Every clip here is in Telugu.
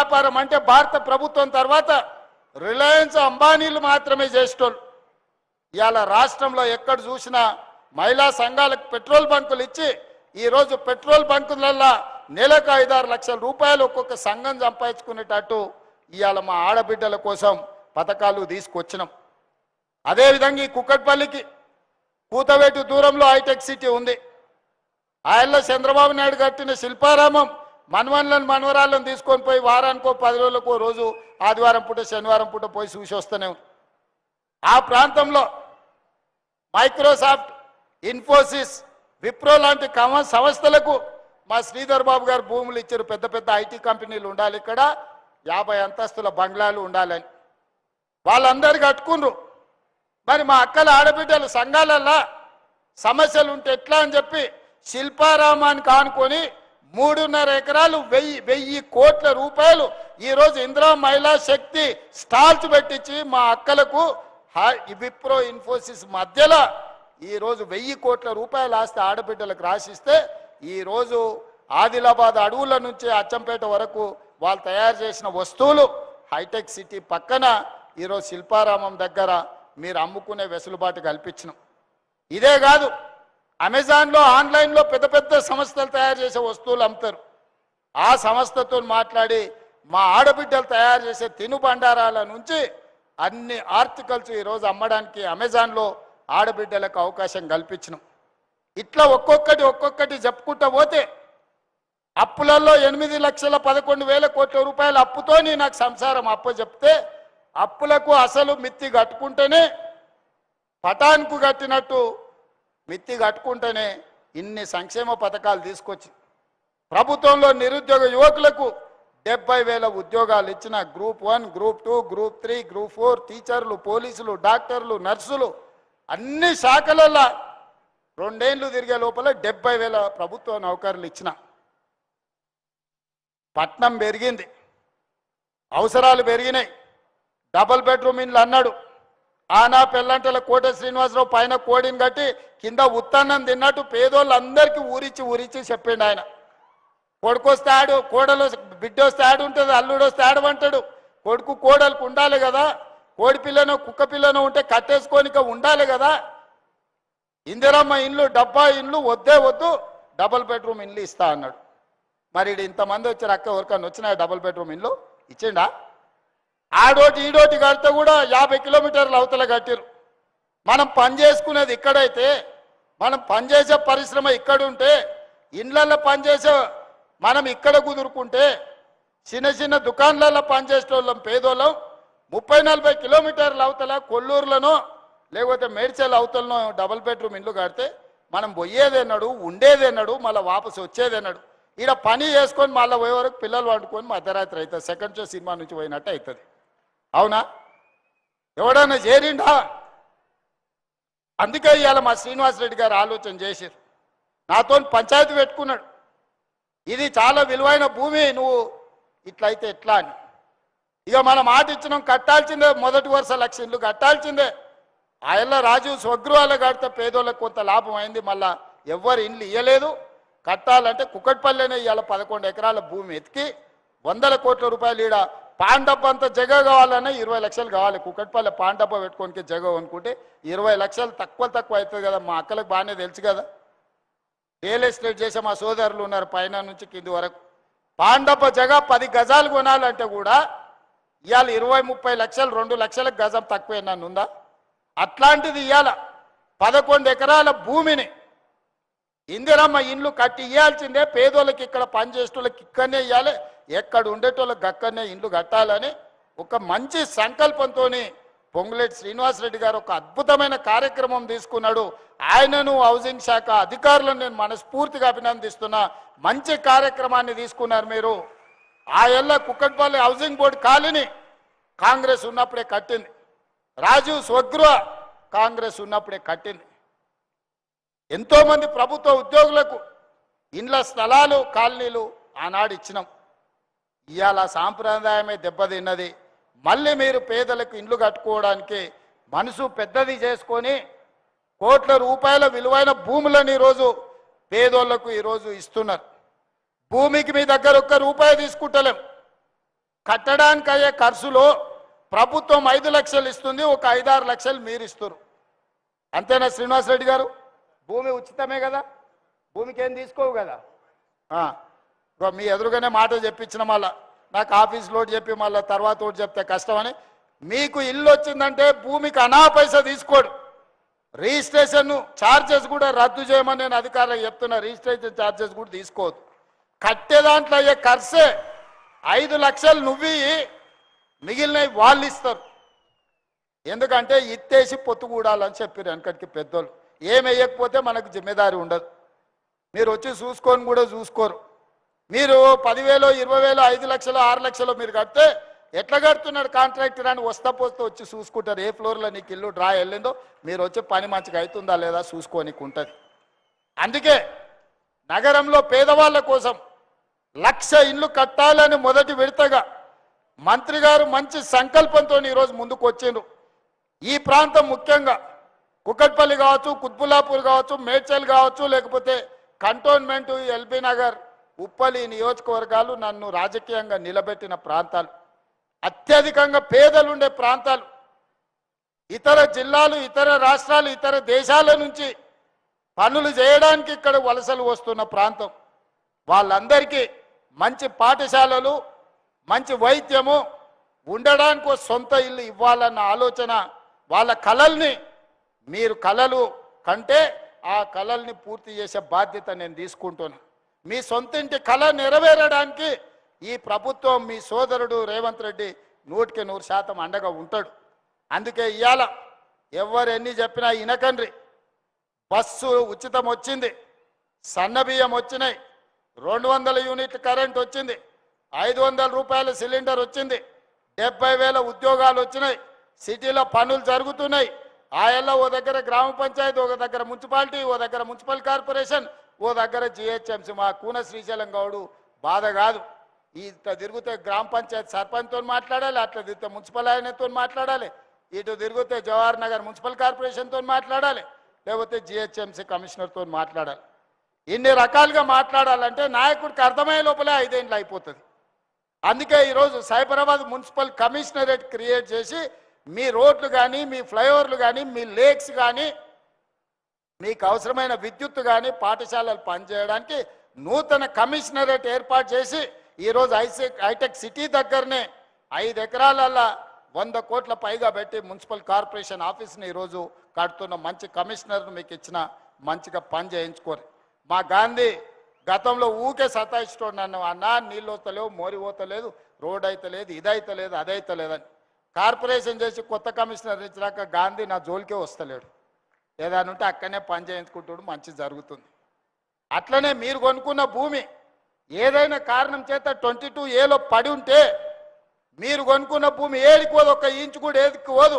వ్యాపారం అంటే భారత ప్రభుత్వం తర్వాత రిలయన్స్ అంబానీలు మాత్రమే చేసేటోళ్ళు. ఇవాళ రాష్ట్రంలో ఎక్కడ చూసినా మహిళా సంఘాలకు పెట్రోల్ బంకులు ఇచ్చి ఈరోజు పెట్రోల్ బంకులలో నెలకు 5-6 లక్షల రూపాయలు ఒక్కొక్క సంఘం సంపాదించుకునేటట్టు ఇవాళ మా ఆడబిడ్డల కోసం పథకాలు తీసుకొచ్చినాం. అదేవిధంగా ఈ కుక్కట్పల్లికి కూతవేటు దూరంలో హైటెక్ సిటీ ఉంది. ఆయల్లో చంద్రబాబు నాయుడు కట్టిన శిల్పారామం మనవరాలను తీసుకొని పోయి వారానికో 10 రోజులకో రోజు ఆదివారం పూట శనివారం పూట పోయి చూసి వస్తూనే ఉంది. ఆ ప్రాంతంలో మైక్రోసాఫ్ట్, ఇన్ఫోసిస్, విప్రో లాంటి సంస్థలకు మా శ్రీధర్ బాబు గారు భూములు ఇచ్చారు. పెద్ద పెద్ద ఐటీ కంపెనీలు ఉండాలి, ఇక్కడ 50 అంతస్తుల బంగ్లాలు ఉండాలని వాళ్ళందరూ కట్టుకున్నారు. మరి మా అక్కల ఆడబిడ్డలు సంఘాలల్లో సమస్యలు ఉంటే ఎట్లా అని చెప్పి శిల్పారామానికి ఆనుకొని 3.5 ఎకరాలు 1000 కోట్ల రూపాయలు ఈరోజు ఇందిరా మహిళా శక్తి స్టాల్స్ పెట్టించి మా అక్కలకు విప్రో ఇన్ఫోసిస్ మధ్యలో ఈరోజు 1000 కోట్ల రూపాయలు ఆస్తి ఆడబిడ్డలకు రాసిస్తే ఈరోజు ఆదిలాబాద్ అడవుల నుంచి అచ్చంపేట వరకు వాళ్ళు తయారు చేసిన వస్తువులు హైటెక్ సిటీ పక్కన ఈరోజు శిల్పారామం దగ్గర మీరు అమ్ముకునే వెసులుబాటు కల్పించినాం. ఇదే కాదు, అమెజాన్లో ఆన్లైన్లో పెద్ద పెద్ద సంస్థలు తయారు చేసే వస్తువులు అమ్ముతారు. ఆ సంస్థతో మాట్లాడి మా ఆడబిడ్డలు తయారు చేసే తినుబండారాల నుంచి అన్ని ఆర్టికల్స్ ఈరోజు అమ్మడానికి అమెజాన్లో ఆడబిడ్డలకు అవకాశం కల్పించినాం. ఇట్లా ఒక్కొక్కటి చెప్పుకుంటూ పోతే అప్పులలో 8,11,000 కోట్ల రూపాయల అప్పుతోని నాకు సంసారం అప్పు చెప్తే అప్పులకు అసలు మిత్తి కట్టుకుంటేనే పటాన్కు కట్టినట్టు మిత్తి కట్టుకుంటేనే ఇన్ని సంక్షేమ పథకాలు తీసుకొచ్చి ప్రభుత్వంలో నిరుద్యోగ యువకులకు 70,000 ఉద్యోగాలు ఇచ్చిన గ్రూప్ 1, గ్రూప్ 2, గ్రూప్ 3, గ్రూప్ 4 టీచర్లు, పోలీసులు, డాక్టర్లు, నర్సులు అన్ని శాఖలలో 2 ఏళ్ళు తిరిగే లోపల 70,000 ప్రభుత్వ నౌకర్లు ఇచ్చిన. పట్నం పెరిగింది, అవసరాలు పెరిగినాయి. డబుల్ బెడ్రూమ్ ఇండ్లు అన్నాడు. ఆనా పెళ్ళంటల కోట శ్రీనివాసరావు పైన కోడిని కట్టి కింద ఉత్తన్నం తిన్నట్టు పేదోళ్ళందరికీ ఊరిచ్చి చెప్పిండు ఆయన. కొడుకొస్తే ఆడు, కోడలు బిడ్డ వస్తే ఆడు ఉంటుంది, అల్లుడు వస్తే ఆడమంటాడు. కొడుకు కోడలకు ఉండాలి కదా, కోడి పిల్లనో కుక్క పిల్లనో ఉంటే కట్టేసుకోనిక ఉండాలి కదా. ఇందిరమ్మ ఇండ్లు, డబ్బా ఇండ్లు వద్దు, డబుల్ బెడ్రూమ్ ఇండ్లు ఇస్తా అన్నాడు. మరి ఇంతమంది వచ్చారు, అక్క ఎవరికన్నా వచ్చినాయి డబుల్ బెడ్రూమ్ ఇండ్లు ఇచ్చిండా? ఆడోటి ఈడోటి కడితే కూడా 50 కిలోమీటర్లు అవతల కట్టిరు. మనం పని చేసుకునేది ఇక్కడైతే, మనం పనిచేసే పరిశ్రమ ఇక్కడుంటే, ఇండ్లల్లో పనిచేసే మనం ఇక్కడ కుదురుకుంటే, చిన్న దుకాణాలలో పనిచేసే వాళ్ళం పేదోళ్ళం 30-40 కిలోమీటర్ల అవతల కొల్లూరులోనో లేకపోతే మేడ్చల్ అవతలనో డబుల్ బెడ్రూమ్ ఇండ్లు కడితే మనం పోయేదేనాడు, ఉండేదేనాడు, మళ్ళీ వాపసు వచ్చేదేనాడు. ఈడ పని చేసుకొని మళ్ళీ పోయే వరకు పిల్లలు వండుకొని మధ్యరాత్రి అవుతుంది, సెకండ్ షో సినిమా నుంచి పోయినట్టు అవుతుంది. అవునా? ఎవడన్నా చేరిండా? అందుకే ఇవాళ మా శ్రీనివాసరెడ్డి గారు ఆలోచన చేశారు, నాతో పంచాయతీ పెట్టుకున్నాడు. ఇది చాలా విలువైన భూమి, నువ్వు ఇట్లయితే ఎట్లా అని. ఇక మనం మాట ఇచ్చినాం, కట్టాల్సిందే, మొదటి వరుస 1,00,000 ఇల్లు కట్టాల్సిందే. ఆయల్ల రాజీవ్ స్వగృహాలు కడితే పేదోళ్ళకి కొంత లాభం అయింది, మళ్ళా ఎవ్వరు ఇండ్లు ఇవ్వలేదు. కట్టాలంటే కుక్కట్పల్లినే ఇవాళ 11 ఎకరాల భూమి ఎతికి 100 కోట్ల రూపాయలు ఈడ పాండబ్బ అంత జగ కావాలన్నా 20 లక్షలు కావాలి. కుక్కట్పల్లి పాండబ్బ పెట్టుకోనికి జగ అనుకుంటే 20 లక్షలు తక్కువ అవుతుంది కదా. మా అక్కలకు బాగానే తెలుసు కదా, రియల్ ఎస్టేట్ చేసే మా సోదరులు ఉన్నారు పైన నుంచి కింది వరకు. పాండబ్బ జగ 10 గజాలు కొనాలంటే కూడా ఇవాళ 20-30 లక్షలు, 2 లక్షలకు గజం తక్కువ నన్ను ఉందా? అట్లాంటిది ఇవాళ 11 ఎకరాల భూమిని ఇందిరమ్మ ఇండ్లు కట్టి ఇవ్వాల్సిందే. పేదోళ్ళకి ఇక్కడ పనిచేసేటోళ్ళకి ఇక్కడనే ఇవ్వాలి, ఎక్కడ ఉండేటోళ్ళకి అక్కడనే ఇండ్లు కట్టాలని ఒక మంచి సంకల్పంతో పొంగులేటి శ్రీనివాసరెడ్డి గారు ఒక అద్భుతమైన కార్యక్రమం తీసుకున్నాడు. ఆయనను హౌసింగ్ శాఖ అధికారులను నేను మనస్ఫూర్తిగా అభినందిస్తున్నా. మంచి కార్యక్రమాన్ని తీసుకున్నారు మీరు. ఆ ఏళ్ళ Kukatpally housing board colony Congress ఉన్నప్పుడే కట్టింది, రాజీవ్ స్వగృహ కాంగ్రెస్ ఉన్నప్పుడే కట్టింది. ఎంతోమంది ప్రభుత్వ ఉద్యోగులకు ఇండ్ల స్థలాలు, కాలనీలు ఆనాడు ఇచ్చినాం. ఇవాళ సాంప్రదాయమే దెబ్బతిన్నది. మళ్ళీ మీరు పేదలకు ఇండ్లు కట్టుకోవడానికి మనసు పెద్దది చేసుకొని కోట్ల రూపాయల విలువైన భూములను ఈరోజు పేదోళ్లకు ఈరోజు ఇస్తున్నారు. భూమికి మీ దగ్గర 1 రూపాయి తీసుకుంటలేం. కట్టడానికి అయ్యే ఖర్చులో ప్రభుత్వం 5 లక్షలు ఇస్తుంది, ఒక 5-6 లక్షలు మీరు ఇస్తారు. అంతేనా శ్రీనివాసరెడ్డి గారు? భూమి ఉచితమే కదా, భూమికి ఏం తీసుకోవు కదా. మీ ఎదురుగానే మాట చెప్పించిన మళ్ళా నాకు ఆఫీస్ లోడ్ చెప్పి మళ్ళీ తర్వాత ఒకటి చెప్తే కష్టమని. మీకు ఇల్లు వచ్చిందంటే భూమికి అనా పైసా తీసుకోడు. రిజిస్ట్రేషన్ ఛార్జెస్ కూడా రద్దు చేయమని నేను అధికారులకు చెప్తున్నా. రిజిస్ట్రేషన్ ఛార్జెస్ కూడా తీసుకోవద్దు. కట్టే దాంట్లో అయ్యే ఖర్చే 5 లక్షలు నువ్వు మిగిలినవి వాళ్ళు ఇస్తారు. ఎందుకంటే ఇత్తేసి పొత్తుకూడాలని చెప్పారు వెనకటికి పెద్దోళ్ళు. ఏమి వేయకపోతే మనకు జిమ్మేదారి ఉండదు. మీరు వచ్చి చూసుకొని కూడా చూసుకోరు. మీరు 10,000, 20,000, 5 లక్షలు, 6 లక్షలు మీరు కడితే ఎట్లా కడుతున్నాడు కాంట్రాక్టర్ అని వస్తా పోస్తూ వచ్చి చూసుకుంటారు. ఏ ఫ్లోర్లో నీకు ఇల్లు డ్రా వెళ్ళిందో మీరు వచ్చి పని మంచిగా అవుతుందా లేదా చూసుకోనికి ఉంటుంది. అందుకే నగరంలో పేదవాళ్ళ కోసం 1,00,000 ఇల్లు కట్టాలని మొదటి విడతగా మంత్రి గారు మంచి సంకల్పంతో ఈరోజు ముందుకు వచ్చిండ్రు. ఈ ప్రాంతం ముఖ్యంగా కుకట్పల్లి కావచ్చు, కుత్బుల్లాపూర్ కావచ్చు, మేడ్చల్ కావచ్చు, లేకపోతే కంటోన్మెంటు, ఎల్బీ నగర్, ఉప్పలి నియోజకవర్గాలు నన్ను రాజకీయంగా నిలబెట్టిన ప్రాంతాలు. అత్యధికంగా పేదలుండే ప్రాంతాలు. ఇతర జిల్లాలు, ఇతర రాష్ట్రాలు, ఇతర దేశాల నుంచి పనులు చేయడానికి ఇక్కడ వలసలు వస్తున్న ప్రాంతం. వాళ్ళందరికీ మంచి పాఠశాలలు, మంచి వైద్యము, ఉండడానికి సొంత ఇల్లు ఇవ్వాలన్న ఆలోచన, వాళ్ళ కలల్ని మీరు కలలు కంటే ఆ కలల్ని పూర్తి చేసే బాధ్యత నేను తీసుకుంటున్నాను. మీ సొంతింటి కళ నెరవేరడానికి ఈ ప్రభుత్వం, మీ సోదరుడు రేవంత్ రెడ్డి 100% అండగా ఉంటాడు. అందుకే ఇవాళ ఎవరు ఎన్ని చెప్పినా ఇనకండ్రి. బస్సు ఉచితం వచ్చింది, సన్నబియ్యం వచ్చినాయి, 200 యూనిట్ల కరెంట్ వచ్చింది, 500 రూపాయల సిలిండర్ వచ్చింది, 70,000 ఉద్యోగాలు వచ్చినాయి, సిటీలో పనులు జరుగుతున్నాయి. ఆయల్లో ఓ దగ్గర గ్రామ పంచాయతీ, ఒక దగ్గర మున్సిపాలిటీ, ఓ దగ్గర మున్సిపల్ కార్పొరేషన్, ఓ దగ్గర జిహెచ్ఎంసీ. మా కూన శ్రీశైలం గౌడు బాధ కాదు. ఇట్లా తిరిగితే గ్రామ పంచాయతీ సర్పంచ్తో మాట్లాడాలి, అట్లా తిరిగితే మున్సిపల్ ఆయనతో మాట్లాడాలి, ఇటు తిరిగితే జవహర్ నగర్ మున్సిపల్ కార్పొరేషన్తో మాట్లాడాలి, లేకపోతే జిహెచ్ఎంసీ కమిషనర్తో మాట్లాడాలి. ఇన్ని రకాలుగా మాట్లాడాలంటే నాయకుడికి అర్థమయ్యే లోపలే 5 ఏళ్ళు అయిపోతుంది. అందుకే ఈరోజు సైబరాబాద్ మున్సిపల్ కమిషనరేట్ క్రియేట్ చేసి మీ రోడ్లు కానీ, మీ ఫ్లైఓవర్లు కానీ, మీ లేక్స్ కానీ, మీకు అవసరమైన విద్యుత్తు కానీ, పాఠశాలలు పనిచేయడానికి నూతన కమిషనరేట్ ఏర్పాటు చేసి ఈరోజు హైటెక్ సిటీ దగ్గరనే 5 ఎకరాలల్లో 100 కోట్ల పైగా పెట్టి మున్సిపల్ కార్పొరేషన్ ఆఫీస్ని ఈరోజు కడుతున్న మంచి కమిషనర్ను మీకు ఇచ్చిన, మంచిగా పని చేయించుకోరు. మా గాంధీ గతంలో ఊకే సతాయిస్తాడు నన్ను, అన్నా నీళ్ళు వస్తలేవు, మోరి పోతలేదు, రోడ్ అయితే లేదు, ఇదైతే లేదు, అదైతే లేదని. కార్పొరేషన్ చేసి కొత్త కమిషనర్ ఇచ్చినాక గాంధీ నా జోలికే వస్తలేడు. ఏదైనా ఉంటే అక్కడనే పని చేయించుకుంటాడు, మంచి జరుగుతుంది. అట్లనే మీరు కొనుక్కున్న భూమి ఏదైనా కారణం చేత 22A పడి ఉంటే మీరు కొనుక్కున్న భూమి ఏడికి పోదు, 1 ఇంచు కూడా ఏదికి పోదు.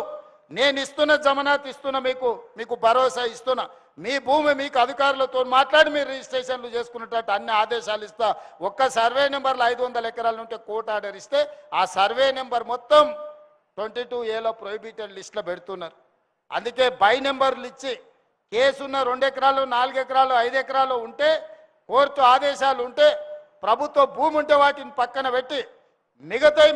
నేను ఇస్తున్న జమనాత్ ఇస్తున్నా, మీకు భరోసా ఇస్తున్నా. మీ భూమి మీకు అధికారులతో మాట్లాడి మీరు రిజిస్ట్రేషన్లు చేసుకున్నట్టు అన్ని ఆదేశాలు ఇస్తా. ఒక్క సర్వే నెంబర్లు 500 ఎకరాలు ఉంటే కోర్టు ఆర్డర్ ఇస్తే ఆ సర్వే నెంబర్ మొత్తం 22A ప్రొహిబిటెడ్ లిస్ట్లో పెడుతున్నారు. అందుకే బై నెంబర్లు ఇచ్చి కేసున్న 2 ఎకరాలు, 4 ఎకరాలు, 5 ఎకరాలు ఉంటే, కోర్టు ఆదేశాలు ఉంటే, ప్రభుత్వ భూమి ఉంటే వాటిని పక్కన పెట్టి మిగతాయి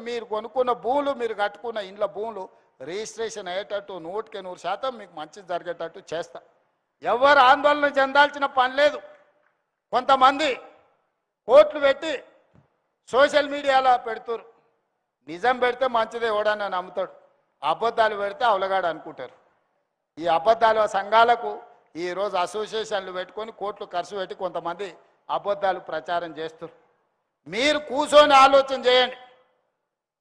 మీరు కొనుక్కున్న భూములు, మీరు కట్టుకున్న ఇండ్ల భూములు రిజిస్ట్రేషన్ అయ్యేటట్టు 100% మీకు మంచి జరిగేటట్టు చేస్తా. ఎవరు ఆందోళన చెందాల్సిన పని లేదు. కొంతమంది కోట్లు పెట్టి సోషల్ మీడియాలో పెడుతురు. నిజం పెడితే మంచిదే, ఎవడన్నా నమ్ముతాడు. అబద్ధాలు పెడితే అవలగాడు అనుకుంటారు. ఈ అబద్ధాల సంఘాలకు ఈరోజు అసోసియేషన్లు పెట్టుకొని కోట్లు ఖర్చు పెట్టి కొంతమంది అబద్ధాలు ప్రచారం చేస్తారు. మీరు కూర్చొని ఆలోచన చేయండి.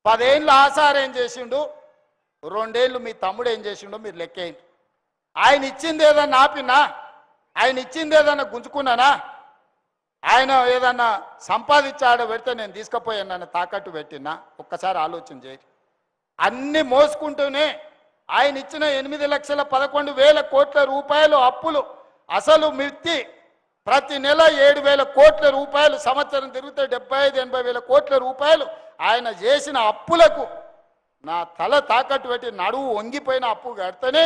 10 ఏళ్ళు ఆసారు ఏం చేసిండు, 2 ఏళ్ళు మీ తమ్ముడు ఏం చేసిండో మీరు లెక్కేయండి. ఆయన ఇచ్చింది ఏదన్నా ఆపినా, ఆయన ఇచ్చింది ఏదన్నా గుంజుకున్నానా, ఆయన ఏదన్నా సంపాదించాడ పెడితే నేను తీసుకుపోయాను నన్ను తాకట్టు పెట్టినా, ఒక్కసారి ఆలోచన చేయండి. అన్ని మోసుకుంటూనే ఆయన ఇచ్చిన 8,11,000 కోట్ల రూపాయలు అప్పులు, అసలు మిత్తి ప్రతి నెల 7,000 కోట్ల రూపాయలు, సంవత్సరం తిరిగితే 75,000-80,000 కోట్ల రూపాయలు ఆయన చేసిన అప్పులకు నా తల తాకట్టు పెట్టి నడువు వంగిపోయిన అప్పు కడితేనే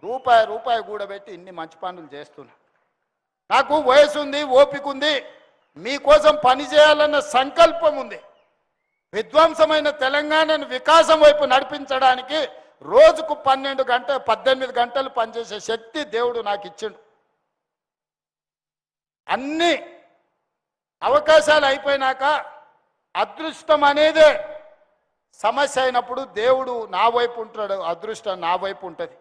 రూపాయి కూడబెట్టి ఇన్ని మంచి పనులు చేస్తున్నా. నాకు వయసు ఉంది, ఓపిక ఉంది, మీకోసం పని చేయాలన్న సంకల్పం ఉంది. విధ్వంసమైన తెలంగాణను వికాసం వైపు నడిపించడానికి రోజుకు 18 గంటలు పనిచేసే శక్తి దేవుడు నాకు ఇచ్చిండు. అన్ని అవకాశాలు అయిపోయినాక అదృష్టం అనేదే సమస్య అయినప్పుడు దేవుడు నా వైపు ఉంటాడు, అదృష్టం నా వైపు ఉంటుంది.